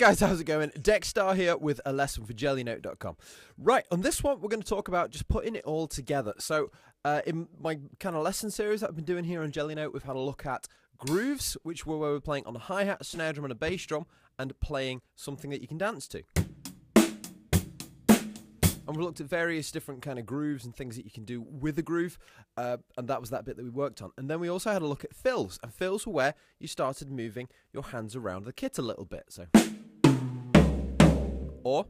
guys, how's it going? Dex Star here with a lesson for Jellynote.com. Right, on this one, we're going to talk about just putting it all together. So, in my kind of lesson series that I've been doing here on Jellynote, we've had a look at grooves, which were where we're playing on a hi-hat, a snare drum, and a bass drum, and playing something that you can dance to. And we looked at various different kind of grooves and things that you can do with a groove, and that was that bit that we worked on. And then we also had a look at fills, and fills were where you started moving your hands around the kit a little bit. So, or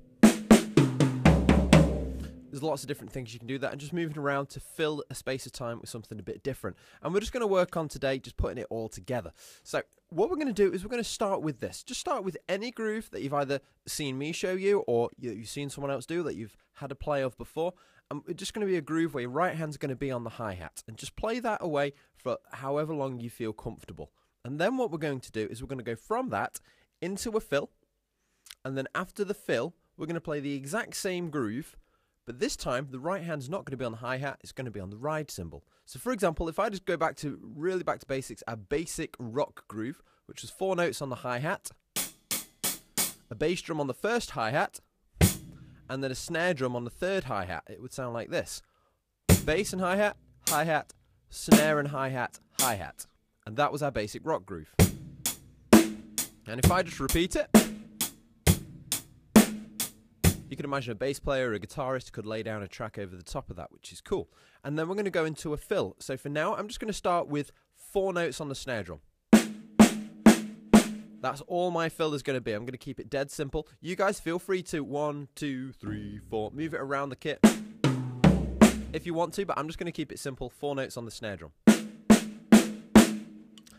there's lots of different things you can do that, and just moving around to fill a space of time with something a bit different. And we're just going to work on today just putting it all together. So what we're going to do is we're going to start with this. Just start with any groove that you've either seen me show you or you've seen someone else do, that you've had a play of before. And it's just going to be a groove where your right hand's going to be on the hi-hat, and just play that away for however long you feel comfortable. And then what we're going to do is we're going to go from that into a fill, and then after the fill we're going to play the exact same groove, but this time the right hand's not going to be on the hi-hat, it's going to be on the ride cymbal. So for example, if I just go back to basics, a basic rock groove, which was 4 notes on the hi-hat, a bass drum on the first hi-hat, and then a snare drum on the third hi-hat, it would sound like this. Bass and hi-hat, hi-hat, snare and hi-hat, hi-hat. And that was our basic rock groove. And if I just repeat it, you can imagine a bass player or a guitarist could lay down a track over the top of that, which is cool. And then we're going to go into a fill. So for now, I'm just going to start with 4 notes on the snare drum. That's all my fill is going to be. I'm going to keep it dead simple. You guys feel free to 1, 2, 3, 4, move it around the kit if you want to, but I'm just going to keep it simple. 4 notes on the snare drum.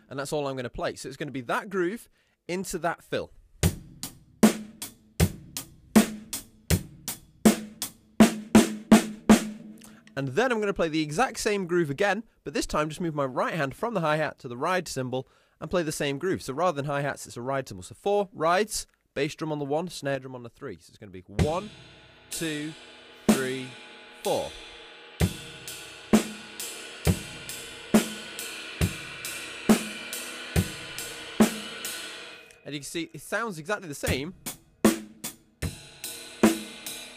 And that's all I'm going to play. So it's going to be that groove into that fill. And then I'm going to play the exact same groove again, but this time just move my right hand from the hi-hat to the ride cymbal and play the same groove. So rather than hi-hats, it's a ride cymbal. So 4 rides, bass drum on the 1, snare drum on the 3. So it's going to be 1, 2, 3, 4. And you can see it sounds exactly the same.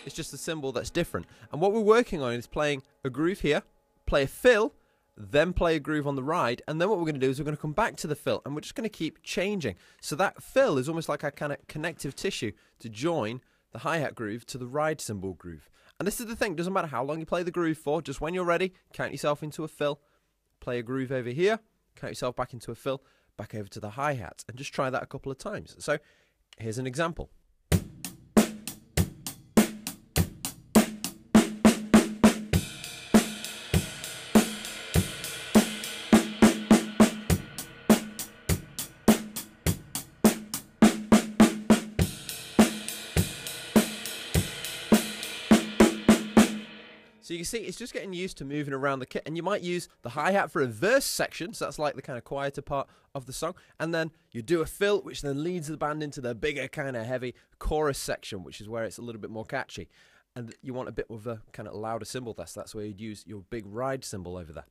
It's just a cymbal that's different. And what we're working on is playing a groove here, play a fill, then play a groove on the ride, and then what we're going to do is we're going to come back to the fill, and we're just going to keep changing. So that fill is almost like a kind of connective tissue to join the hi-hat groove to the ride cymbal groove. And this is the thing, it doesn't matter how long you play the groove for, just when you're ready, count yourself into a fill, play a groove over here, count yourself back into a fill, back over to the hi-hat, and just try that a couple of times. So here's an example. So you can see it's just getting used to moving around the kit, and you might use the hi-hat for a verse section, so that's like the kind of quieter part of the song, and then you do a fill, which then leads the band into the bigger kind of heavy chorus section, which is where it's a little bit more catchy, and you want a bit of a kind of louder cymbal. That's where you'd use your big ride cymbal over there.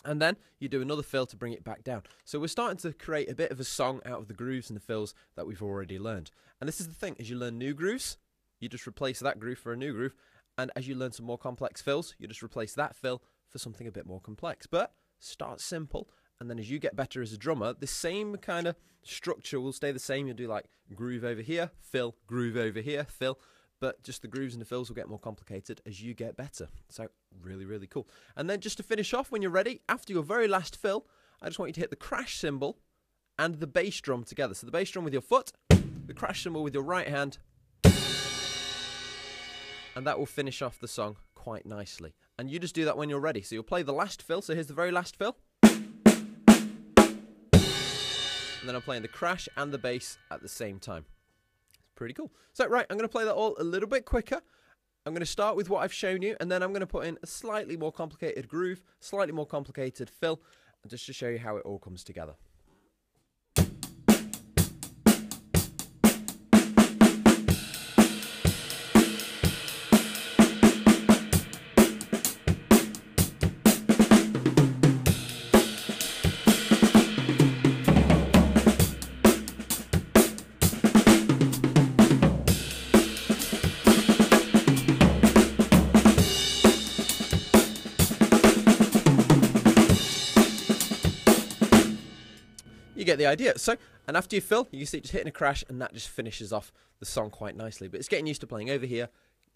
And then you do another fill to bring it back down. So we're starting to create a bit of a song out of the grooves and the fills that we've already learned. And this is the thing, as you learn new grooves, you just replace that groove for a new groove. And as you learn some more complex fills, you just replace that fill for something a bit more complex. But start simple, and then as you get better as a drummer, the same kind of structure will stay the same. You'll do like groove over here, fill, groove over here, fill. But just the grooves and the fills will get more complicated as you get better. So really, really cool. And then just to finish off, when you're ready, after your very last fill, I just want you to hit the crash cymbal and the bass drum together. So the bass drum with your foot, the crash cymbal with your right hand, and that will finish off the song quite nicely. And you just do that when you're ready. So you'll play the last fill. So here's the very last fill. And then I'm playing the crash and the bass at the same time. It's pretty cool. So right, I'm going to play that all a little bit quicker. I'm going to start with what I've shown you, and then I'm going to put in a slightly more complicated groove, slightly more complicated fill, and just to show you how it all comes together. get the idea. So, and after you fill, you can see it just hitting a crash, and that just finishes off the song quite nicely. But it's getting used to playing over here,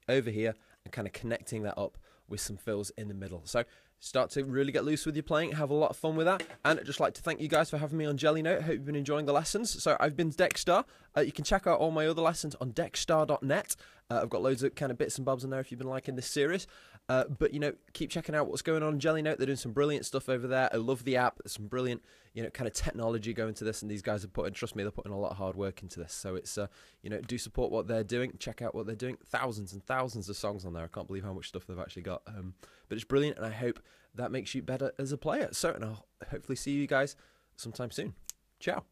and kind of connecting that up with some fills in the middle. So start to really get loose with your playing, have a lot of fun with that. And I'd just like to thank you guys for having me on Jellynote. Hope you've been enjoying the lessons. So I've been Dex Star. You can check out all my other lessons on dexstar.net. I've got loads of kind of bits and bobs in there if you've been liking this series. But, you know, keep checking out what's going on Jellynote. They're doing some brilliant stuff over there. I love the app. There's some brilliant, you know, kind of technology going to this, and these guys are putting, trust me, they're putting a lot of hard work into this. So it's, you know, do support what they're doing. Check out what they're doing. Thousands and thousands of songs on there. I can't believe how much stuff they've actually got. But it's brilliant, and I hope that makes you better as a player. So, and I'll hopefully see you guys sometime soon. Ciao.